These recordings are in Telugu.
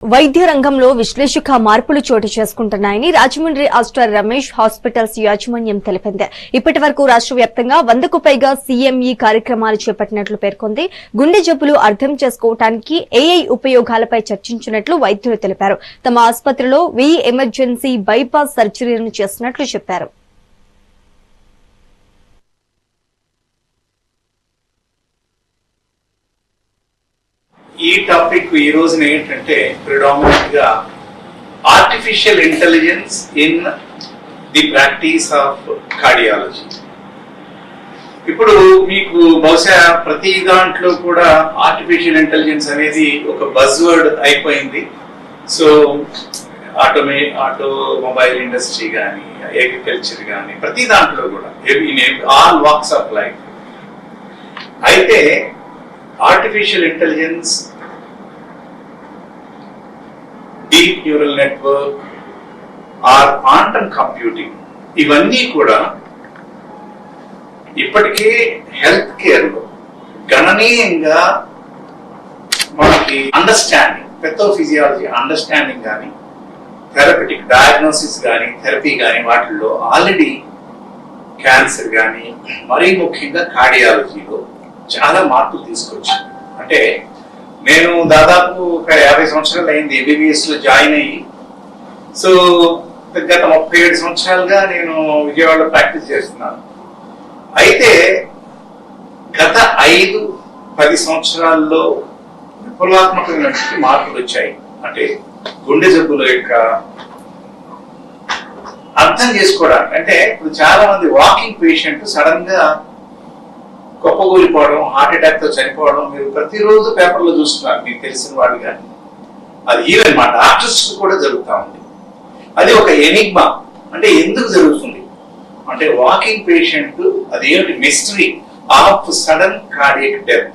వైద్య రంగంలో విశ్లేషక మార్పులు చోటు చేసుకుంటున్నాయని రాజమండ్రి ఆస్టర్ రమేష్ హాస్పిటల్స్ యాజమాన్యం తెలిపింది. ఇప్పటి వరకు రాష్ట్ర వ్యాప్తంగా 100కు పైగా సీఎంఈ కార్యక్రమాలు చేపట్టినట్లు పేర్కొంది. గుండె జబ్బులు అర్థం చేసుకోవడానికి ఏఐ ఉపయోగాలపై చర్చించినట్లు వైద్యులు తెలిపారు. తమ ఆసుపత్రిలో 1000 ఎమర్జెన్సీ బైపాస్ సర్జరీలను చేసినట్లు చెప్పారు. ఈ టాపిక్ ఈ రోజున ఏంటంటే ప్రిడామినెంట్ గా artificial intelligence in the practice of cardiology. ఇప్పుడు మీకు బహుశా ప్రతి దాంట్లో కూడా ఆర్టిఫిషియల్ ఇంటెలిజెన్స్ అనేది ఒక బజ్ వర్డ్ అయిపోయింది. సో ఆటోమొబైల్ ఇండస్ట్రీ కానీ, అగ్రికల్చర్ కానీ, ప్రతి దాంట్లో కూడా ఆల్ వాక్స్ ఆఫ్ లైఫ్. అయితే artificial intelligence, deep neural network are quantum computing ఇవన్నీ కూడా ఇప్పటికే హెల్త్ కేర్ లో గణనీయంగా మనకి అండర్స్టాండింగ్, పెథోఫిజియాలజీ అండర్స్టాండింగ్ కానీ, థెరపటిక్ డయాగ్నోసిస్ కానీ, థెరపీ కానీ వాటిల్లో ఆల్రెడీ క్యాన్సర్ కానీ, మరీ ముఖ్యంగా కార్డియాలజీలో చాలా మార్పులు తీసుకొచ్చింది. అంటే నేను దాదాపు ఒక 50 సంవత్సరాలు అయింది ఎంబీబీఎస్ లో జాయిన్ అయ్యి. సో గత 37 సంవత్సరాలుగా నేను విజయవాడలో ప్రాక్టీస్ చేస్తున్నాను. అయితే గత 5-10 సంవత్సరాల్లో విప్లవాత్మకమైనటువంటి మార్పులు వచ్చాయి. అంటే గుండె జబ్బుల యొక్క అర్థం చేసుకోవడానికి, అంటే ఇప్పుడు చాలా మంది వాకింగ్ పేషెంట్ సడన్ గా గొప్పగూలిపోవడం, హార్ట్ అటాక్ తో చనిపోవడం మీరు ప్రతిరోజు పేపర్లో చూస్తున్నారు, మీకు తెలిసిన వాళ్ళు కానీ. అది ఈవెన్ మా డాక్టర్స్ కూడా జరుగుతూ ఉంది. అది ఒక ఎనిగ్మా. అంటే ఎందుకు జరుగుతుంది అంటే వాకింగ్ పేషెంట్ అది ఏమిటి mystery of sudden cardiac death.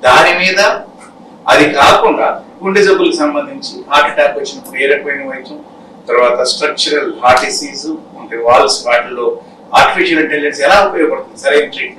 దాని మీద అది కాకుండా గుండె జబ్బులకు సంబంధించి హార్ట్ అటాక్ వచ్చినప్పుడు ఏ రకమైన వైద్యం, తర్వాత స్ట్రక్చరల్ హార్ట్ డిసీజ్ అంటే వాల్స్, వాటిల్లో ఆర్టిఫిషియల్ ఇంటెలిజెన్స్ ఎలా ఉపయోగపడుతుంది, సరైన ట్రీట్మెంట్